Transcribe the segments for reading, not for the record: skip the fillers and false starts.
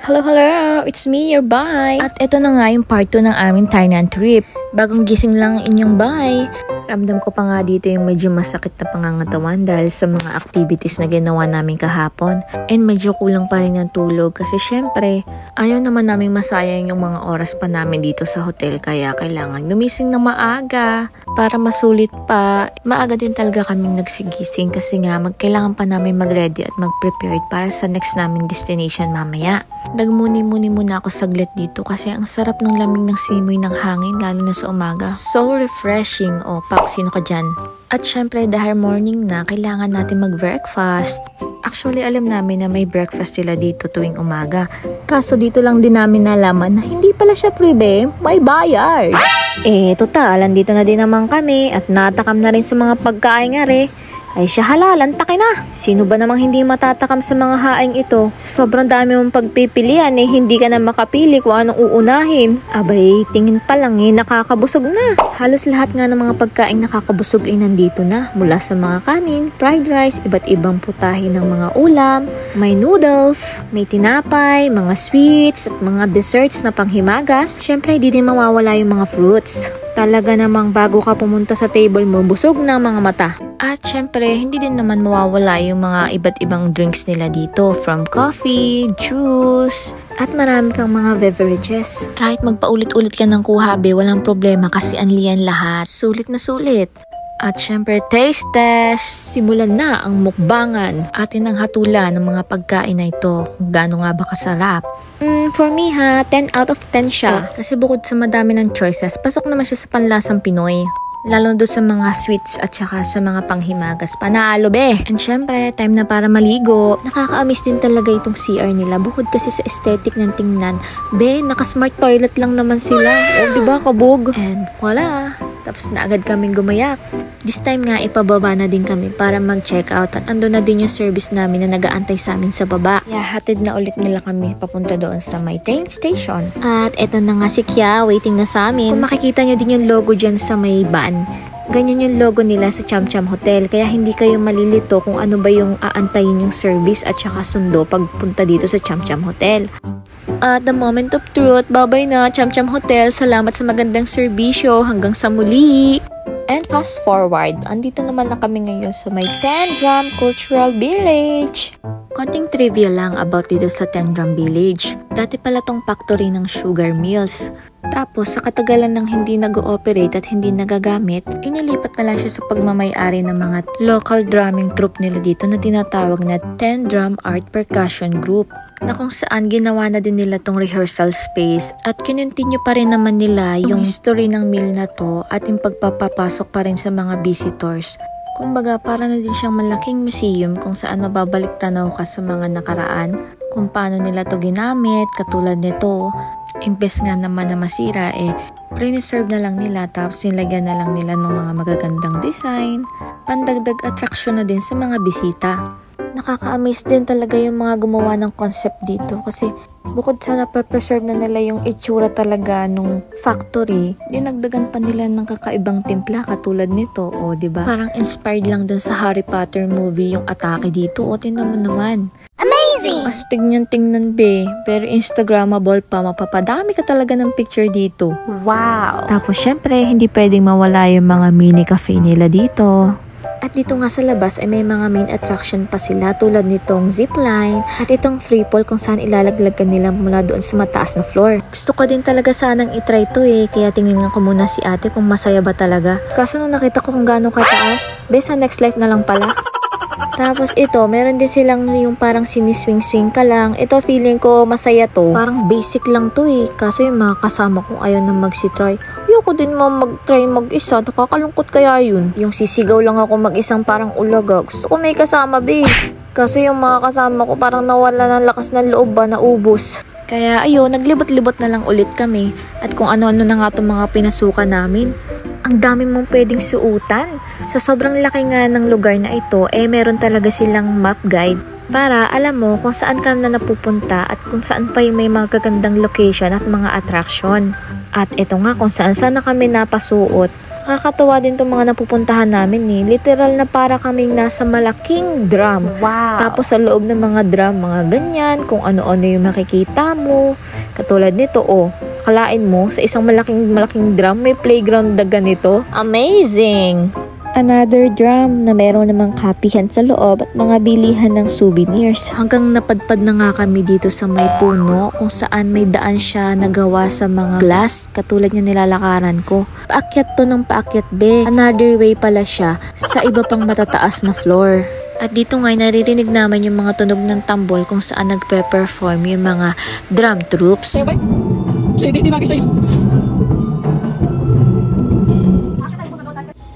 Hello, hello! It's me, your bye! At ito na nga yung part 2 ng aming Thailand trip. Bagong gising lang inyong bye! Ramdam ko pa nga dito yung medyo masakit na pangangatawan dahil sa mga activities na ginawa namin kahapon. And medyo kulang pa rin yung tulog kasi syempre, ayaw naman namin masayang yung mga oras pa namin dito sa hotel kaya kailangan gumising na maaga para masulit pa. Maaga din talaga kaming nagsigising kasi nga kailangan pa namin mag-ready at mag-prepared para sa next naming destination mamaya. Nagmuni-muni muna ako saglit dito kasi ang sarap ng lamig ng simoy ng hangin lalo na sa umaga. So refreshing. O, Pak, sino ka dyan? At syempre dahil morning na, kailangan natin mag-breakfast. Actually, alam namin na may breakfast sila dito tuwing umaga. Kaso dito lang din namin nalaman na hindi pala siya prebe, may bayar. Total, andito na din naman kami at natakam na rin sa mga pagkain nga re. Ay siya halalan, taki na. Sino ba namang hindi matatakam sa mga haing ito? Sobrang dami mong pagpipilian hindi ka na makapili kung anong uunahin. Abay, tingin pa lang nakakabusog na. Halos lahat nga ng mga pagkain nakakabusog nandito na. Mula sa mga kanin, fried rice, iba't ibang putahe ng mga ulam, may noodles, may tinapay, mga sweets, at mga desserts na panghimagas. Syempre, hindi din mawawala yung mga fruits. Talaga namang bago ka pumunta sa table mo, busog na mga mata. At syempre, hindi din naman mawawala yung mga iba't ibang drinks nila dito. From coffee, juice, at marami kang mga beverages. Kahit magpaulit-ulit ka ng kuhabe, walang problema kasi anlian lahat. Sulit na sulit. At syempre, taste test. Simulan na ang mukbangan. Atin ang hatulan ng mga pagkain na ito kung gaano nga ba kasarap. For me 10 out of 10 siya. Kasi bukod sa madami ng choices, pasok naman siya sa panlasang Pinoy. Lalo doon sa mga sweets at saka sa mga panghimagas. Panalo be! And syempre, time na para maligo. Nakaka-amiss din talaga itong CR nila. Bukod kasi sa aesthetic ng tingnan. Be, naka-smart toilet lang naman sila. O, diba, kabog? And voila! Tapos na agad kaming gumayak. This time nga, ipababa na din kami para mag-check out at ando na din yung service namin na nag-aantay sa amin sa baba. Hatid na ulit nila kami papunta doon sa my train station. At eto na nga si Kia, waiting na sa amin. Kung makikita nyo din yung logo dyan sa may van, ganyan yung logo nila sa Cham Cham Hotel. Kaya hindi kayo malilito kung ano ba yung aantayin yung service at saka sundo pagpunta dito sa Cham Cham Hotel. At the moment of truth, babay na Cham Cham Hotel. Salamat sa magandang serbisyo. Hanggang sa muli! And fast forward, andito naman na kami ngayon sa may Tendrum Cultural Village. Konting trivia lang about dito sa Tendrum Village. Dati pala tong factory ng sugar mills. Tapos sa katagalan ng hindi nag-ooperate at hindi nagagamit, inilipat na lang siya sa pagmamay-ari ng mga local drumming troupe nila dito na tinatawag na Tendrum Art Percussion Group, na kung saan ginawa na din nila tong rehearsal space at kinontinue pa rin naman nila yung history ng mill na to at yung pagpapapasok pa rin sa mga visitors. Kumbaga, para na din siyang malaking museum kung saan mababalik tanaw ka sa mga nakaraan, kung paano nila to ginamit, katulad nito. Imbes nga naman na masira, pre-reserve na lang nila tapos nilagyan na lang nila ng mga magagandang design. Pandagdag attraction na din sa mga bisita. Nakaka-amaze din talaga yung mga gumawa ng concept dito kasi bukod sa napapreserve na nila yung itsura talaga nung factory, dinagdagan pa nila ng kakaibang timpla katulad nito, o diba? Parang inspired lang dun sa Harry Potter movie yung atake dito, o tingnan mo naman. Amazing! Pastig niyang tingnan be, pero Instagrammable pa, mapapadami ka talaga ng picture dito. Wow! Tapos syempre, hindi pwedeng mawala yung mga mini cafe nila dito. At dito nga sa labas ay may mga main attraction pa sila tulad nitong zipline at itong free fall kung saan ilalaglag ka nila mula doon sa mataas na floor. Gusto ko din talaga sanang itry to kaya tingnan ko muna si ate kung masaya ba talaga. Kaso nung nakita ko kung gaano kataas, sa next life na lang pala. Tapos ito, meron din silang yung parang siniswing-swing ka lang. Ito feeling ko masaya to. Parang basic lang to kaso yung mga kasama kong ayaw na magsitry. Ayoko din mag-try mag-isa. Nakakalungkot kaya yun. Yung sisigaw lang ako mag-isang parang ulaga. Gusto ko may kasama Kaso yung mga kasama ko parang nawala ng lakas ng loob naubos. Kaya ayun, naglibot-libot na lang ulit kami. At kung ano-ano na nga itong mga pinasukan namin. Ang dami mong pwedeng suutan. Sa sobrang laki nga ng lugar na ito, meron talaga silang map guide para alam mo kung saan ka na napupunta at kung saan pa yung may mga gagandang location at mga attraction. At ito nga kung saan na kami napasuot. Nakakatawa din itong mga napupuntahan namin eh. Literal na para kaming nasa malaking drum. Wow! Tapos sa loob ng mga drum, mga ganyan, kung ano-ano yung makikita mo. Katulad nito, kalain mo, sa isang malaking drum, may playground na ganito. Amazing! Another drum na meron namang kapihan sa loob at mga bilihan ng souvenirs. Hanggang napadpad na nga kami dito sa may puno kung saan may daan siya nagawa sa mga glass katulad yung nilalakaran ko. Paakyat to ng paakyat be. Another way pala siya sa iba pang matataas na floor. At dito nga naririnig naman yung mga tunog ng tambol kung saan nagpe-perform yung mga drum troops.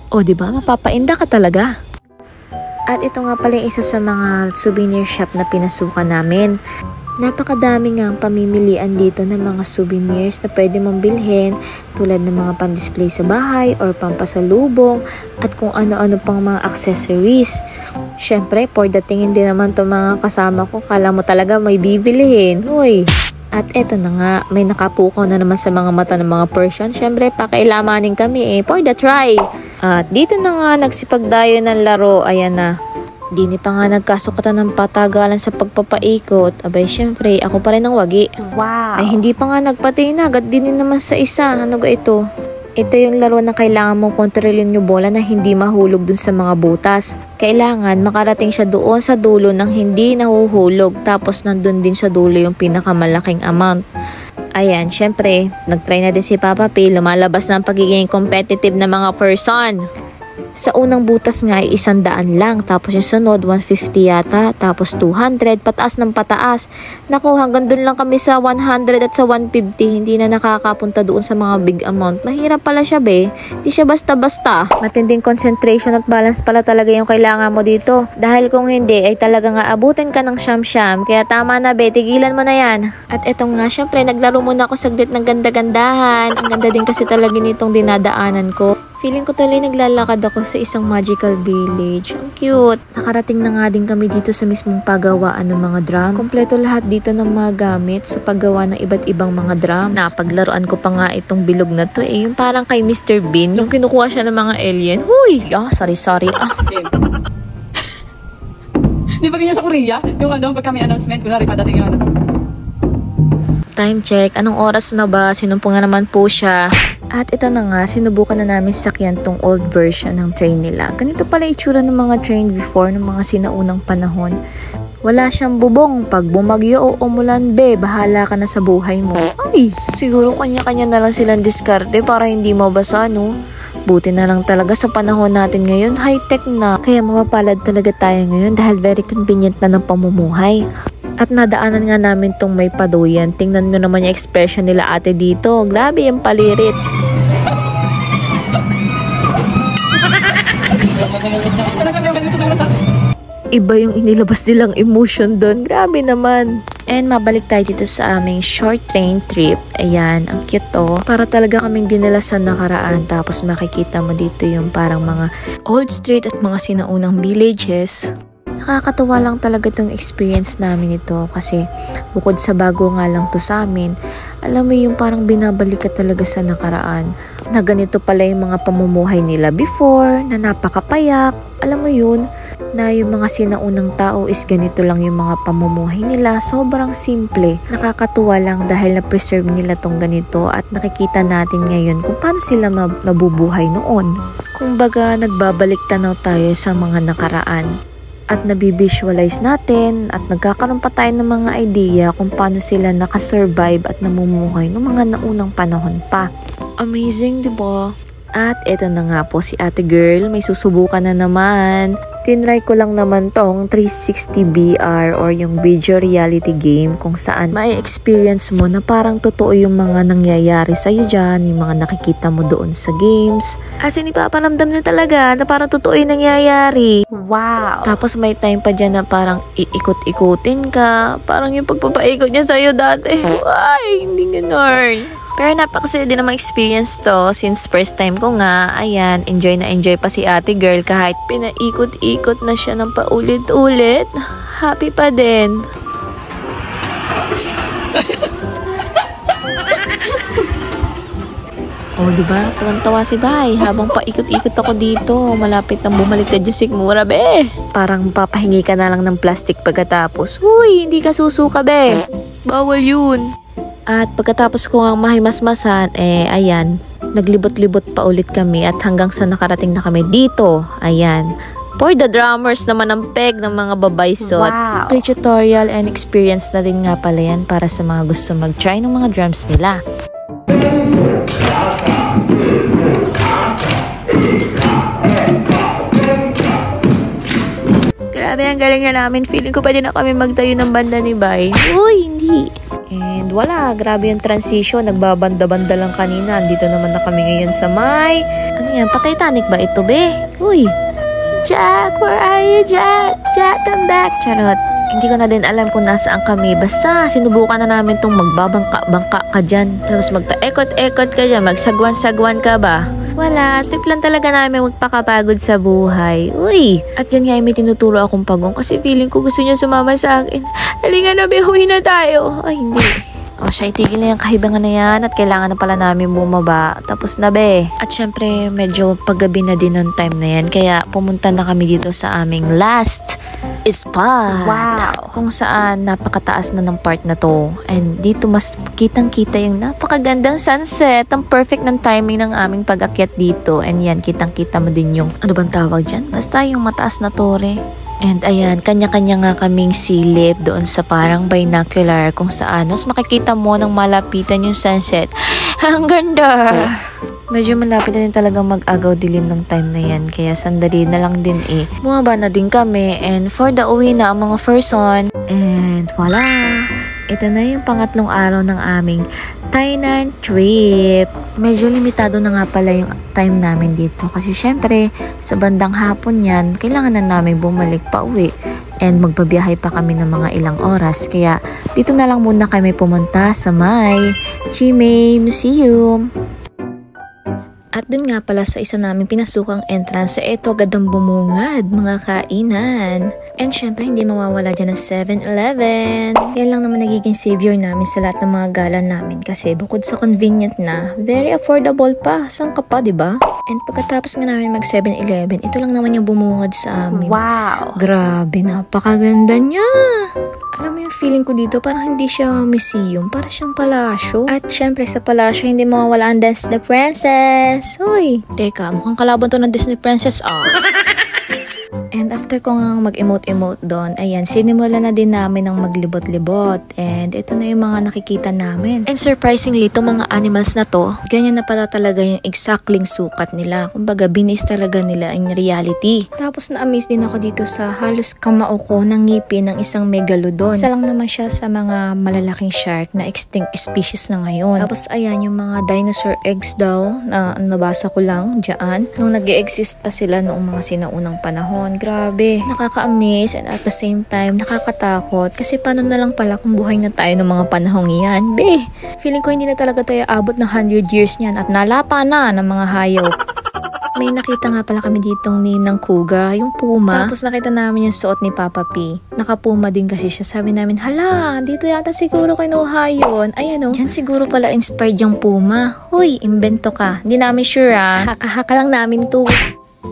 O, diba? Mapapainda ka talaga. At ito nga pala isa sa mga souvenir shop na pinasukan namin. Napakadami nga ang pamimilian dito ng mga souvenirs na pwede mong bilhin tulad ng mga pang-display sa bahay or pampasalubong at kung ano-ano pang mga accessories. Syempre, for the tingin din naman itong mga kasama ko. Kala mo talaga may bibilihin. Hoy! At eto na nga, may nakapukaw na naman sa mga mata ng mga Persian. Syempre, pakialamanin kami for the try. At dito na nga, nagsipagdayo ng laro. Ayan na. Dini pa nga nagkasukatan ng patagalan sa pagpapaikot. Abay, syempre, ako pa rin ang wagi. Wow! Ay, hindi pa nga nagpatinag at din naman sa isa. Ano ga ito? Ito yung laro na kailangan mong kontrolin yung bola na hindi mahulog dun sa mga butas. Kailangan makarating siya doon sa dulo ng hindi nahuhulog. Tapos nandun din sa dulo yung pinakamalaking amount. Ayan, syempre, nagtry na din si Papa P. Lumalabas na ang pagiging competitive na mga person. Sa unang butas nga ay 100 lang. Tapos yung sunod, 150 yata. Tapos 200, pataas ng pataas. Naku, hanggang dun lang kami sa 100 at sa 150. Hindi na nakakapunta doon sa mga big amount. Mahirap pala siya be. Hindi siya basta-basta. Matinding concentration at balance pala talaga yung kailangan mo dito. Dahil kung hindi, ay talaga nga abutin ka ng siyam-siyam. Kaya tama na be, tigilan mo na yan. At etong nga, syempre, naglaro muna ako saglit ng ganda-gandahan. Ang ganda din kasi talaga nitong dinadaanan ko. Feeling ko tuloy naglalakad ako sa isang magical village. Ang cute! Nakarating na nga din kami dito sa mismong paggawaan ng mga drum. Kompleto lahat dito ng mga gamit sa paggawa ng iba't ibang mga drums. Napaglaruan ko pa nga itong bilog na to yung parang kay Mr. Bean. Yung kinukuha siya ng mga alien. Huy! Sorry. Di ba ganyan sa Korea? Yung pag kami announcement, kunwari padating yung Time check. Anong oras na ba? Sinumpong na naman po siya. At ito na nga, sinubukan na namin sakyan tong old version ng train nila. Ganito pala itsura ng mga train before, ng mga sinaunang panahon. Wala siyang bubong. Pag bumagyo o umulan, bahala ka na sa buhay mo. Ay, siguro kanya-kanya na lang silang diskarte para hindi mabasa, no? Buti na lang talaga sa panahon natin ngayon, high-tech na. Kaya mapapalad talaga tayo ngayon dahil very convenient na ng pamumuhay. At nadaanan nga namin tong may paduyan. Tingnan nyo naman yung expression nila ate dito. Grabe yung palirit. Iba yung inilabas nilang emotion doon. Grabe naman. And mabalik tayo dito sa aming short train trip. Ayan, ang cute to. Para talaga kaming dinala sa nakaraan. Tapos makikita mo dito yung parang mga old street at mga sinaunang villages. Nakakatawa lang talaga itong experience namin ito kasi bukod sa bago nga lang to sa amin, alam mo yung parang binabalik ka talaga sa nakaraan na ganito pala yung mga pamumuhay nila before, na napakapayak, alam mo yun, na yung mga sinaunang tao is ganito lang yung mga pamumuhay nila, sobrang simple. Nakakatuwa lang dahil na-preserve nila tong ganito at nakikita natin ngayon kung paano sila nabubuhay noon. Kumbaga, nagbabalik tanaw tayo sa mga nakaraan. At nabivisualize natin at nagkakaroon pa tayo ng mga idea kung paano sila nakasurvive at namumuhay ng mga naunang panahon pa. Amazing, diba? At eto na nga po si ate girl, may susubukan na naman. Tinry ko lang naman tong 360 VR or yung video reality game kung saan ma-experience mo na parang totoo yung mga nangyayari sa'yo dyan, yung mga nakikita mo doon sa games. As in, ipaparamdam na talaga na parang totoo yung nangyayari. Wow! Tapos may time pa dyan na parang iikot-ikutin ka. Parang yung pagpapaikot niya sa'yo dati. Ay, hindi ganon. Pero napakasaya din naman experience to since first time ko nga. Ayan, enjoy na enjoy pa si ate girl kahit pinaikot-ikot na siya ng paulit-ulit. Happy pa din. Oh, diba? Tuwan-tawa si Bay. Habang paikot-ikot ako dito, malapit nang bumalik na dyan sigmura, be. Parang papahingi ka na lang ng plastic pagkatapos. Uy, hindi ka susuka, be. Bawal yun. At pagkatapos ko nga mahimasmasan, ayan, naglibot-libot pa ulit kami at hanggang sa nakarating na kami dito. Ayan. For the drummers naman ang peg ng mga babaysot. Wow. Pre-tutorial and experience na din nga pala yan para sa mga gusto mag-try ng mga drums nila. Grabe, ang galing na namin. Feeling ko pwede na kami magtayo ng banda ni Bay. Uy, hindi. And wala, grabe yung transition. Nagbabanda-banda lang kanina. Andito naman na kami ngayon sa may... Ano yan? Pa-Titanic ba ito, be? Uy! Jack, where are you, Jack? Jack, come back! Charot. Hindi ko na din alam kung nasaan kami. Basta, sinubukan na namin tong magbabangka-bangka ka dyan. Tapos magpa-ekot-ekot ka dyan. Magsagwan-sagwan ka ba? Wala, trip lang talaga namin magpakapagod sa buhay. Uy! At dyan nga may tinuturo akong pagong kasi feeling ko gusto niya sumama sa akin. Halika na, uwi na tayo. Ay, hindi. O siya, itigil na yung kahibangan na yan at kailangan na pala namin bumaba. Tapos na, be. At syempre, medyo paggabi na din on time na yan. Kaya pumunta na kami dito sa aming last spot. Wow! Kung saan napakataas na ng part na to. And dito mas kitang-kita yung napakagandang sunset. Ang perfect ng timing ng aming pag-akyat dito. And yan, kitang-kita mo din yung, ano bang tawag dyan? Basta yung mataas na tore. And ayan, kanya-kanya nga kaming silip doon sa parang binocular kung saan mas makikita mo ng malapitan yung sunset. Ang ganda! Medyo malapit na din talagang mag-agaw dilim ng time na yan. Kaya sandali na lang din bumaba na din kami. And for the uwi na ang mga person. And voila! Ito na yung pangatlong araw ng aming Tainan trip. Medyo limitado na nga pala yung time namin dito. Kasi syempre, sa bandang hapon yan, kailangan na namin bumalik pa uwi. And magbabiyahe pa kami ng mga ilang oras. Kaya dito na lang muna kami pumunta sa may Chimay Museum. At dun nga pala sa isa naming pinasukang entrance, ito agad ang bumungad, mga kainan. And syempre, hindi mawawala dyan ang 7-Eleven. Yan lang naman nagiging savior namin sa lahat ng mga gala namin. Kasi bukod sa convenient na, very affordable pa. Saan ka pa, diba? And pagkatapos nga namin mag 7-Eleven, ito lang naman yung bumungad sa amin. Wow! Grabe, napakaganda niya! Alam mo yung feeling ko dito, parang hindi siya museum, parang siyang palasyo. At syempre sa palasyo, hindi mawawala ang Disney Princess. Uy, teka, mukhang kalaban to ng Disney Princess. And after ko nga mag-emote-emote doon, ayan, sinimula na din namin ng maglibot-libot. And ito na yung mga nakikita namin. And surprisingly, itong mga animals na to, ganyan na pala talaga yung exactly sukat nila. Kumbaga, binis talaga nila in reality. Tapos na-amaze din ako dito sa halos kamao ko ng ngipin ng isang megalodon. Isa lang naman siya sa mga malalaking shark na extinct species na ngayon. Tapos ayan, yung mga dinosaur eggs daw na nabasa ko lang dyan. Nung nag-e-exist pa sila noong mga sinaunang panahon. Grabe, nakaka-amaze and at the same time, nakakatakot. Kasi paano na lang pala kung buhay na tayo ng mga panahong iyan? Be, feeling ko hindi na talaga tayo abot ng 100 years niyan at nalapa na ng mga hayop. May nakita nga pala kami ditong name ng kuga, yung puma. Tapos nakita namin yung suot ni Papa P. Nakapuma din kasi siya. Sabi namin, hala, dito yata siguro kinuha yun. Ayan o, yan siguro pala inspired yung puma. Huy, invento ka. Hindi namin sure Haka-haka lang namin to.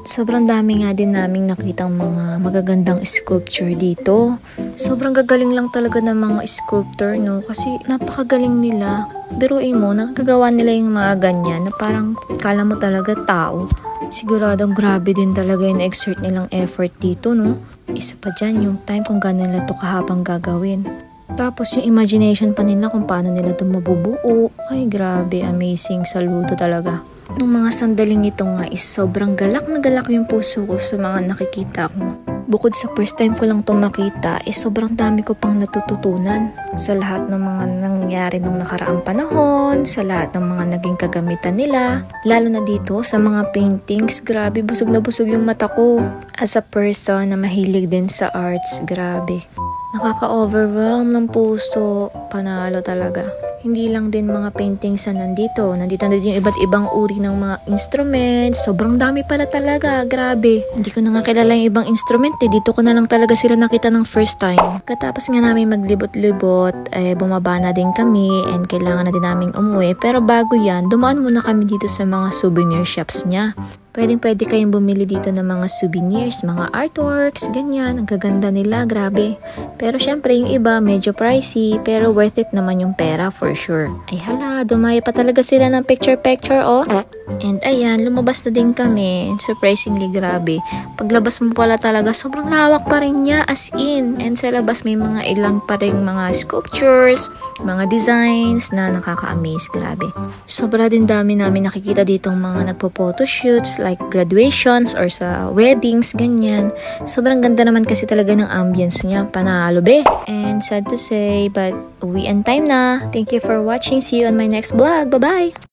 Sobrang dami nga din naming nakitang mga magagandang sculpture dito. Sobrang gagaling lang talaga ng mga sculptor, no? Kasi napakagaling nila. Biruin mo, nakagawa nila yung mga ganyan na parang kala mo talaga tao. Siguradong grabe din talaga yung exert nilang effort dito, no? Isa pa dyan yung time kung gano'n nila ito kahabang gagawin. Tapos yung imagination pa nila kung paano nila ito mabubuo. Ay, grabe, amazing, saludo talaga. Nung mga sandaling ito nga is sobrang galak na galak yung puso ko sa mga nakikita ko. Bukod sa first time ko lang ito makita, sobrang dami ko pang natututunan. Sa lahat ng mga nangyari nung nakaraang panahon, sa lahat ng mga naging kagamitan nila. Lalo na dito sa mga paintings, grabe busog na busog yung mata ko. As a person na mahilig din sa arts, grabe. Nakaka-overwhelm ng puso, panalo talaga. Hindi lang din mga paintings na nandito. Nandito na din yung iba't ibang uri ng mga instruments. Sobrang dami pala talaga. Grabe. Hindi ko na nga kilala yung ibang instrument eh. Dito ko na lang talaga sila nakita ng first time. Katapos nga namin maglibot-libot, bumaba na din kami and kailangan na din namin umuwi. Pero bago yan, dumaan muna kami dito sa mga souvenir shops niya. Pwede kayong bumili dito ng mga souvenirs, mga artworks, ganyan. Ang gaganda nila, grabe. Pero syempre yung iba medyo pricey, pero worth it naman yung pera for sure. Ay hala, dumaya pa talaga sila ng picture-picture, oh. And ayan, lumabas na din kami. Surprisingly, grabe. Paglabas mo pala talaga, sobrang lawak pa rin niya, as in. And sa labas may mga ilang pa rin mga sculptures, mga designs na nakaka-amaze, grabe. Sobra din dami namin nakikita ditong mga nagpo-photoshoots, like graduations or sa weddings, ganyan. Sobrang ganda naman kasi talaga ng ambience niya. Panalo be. And sad to say, but uwi and time na. Thank you for watching. See you on my next vlog. Bye-bye!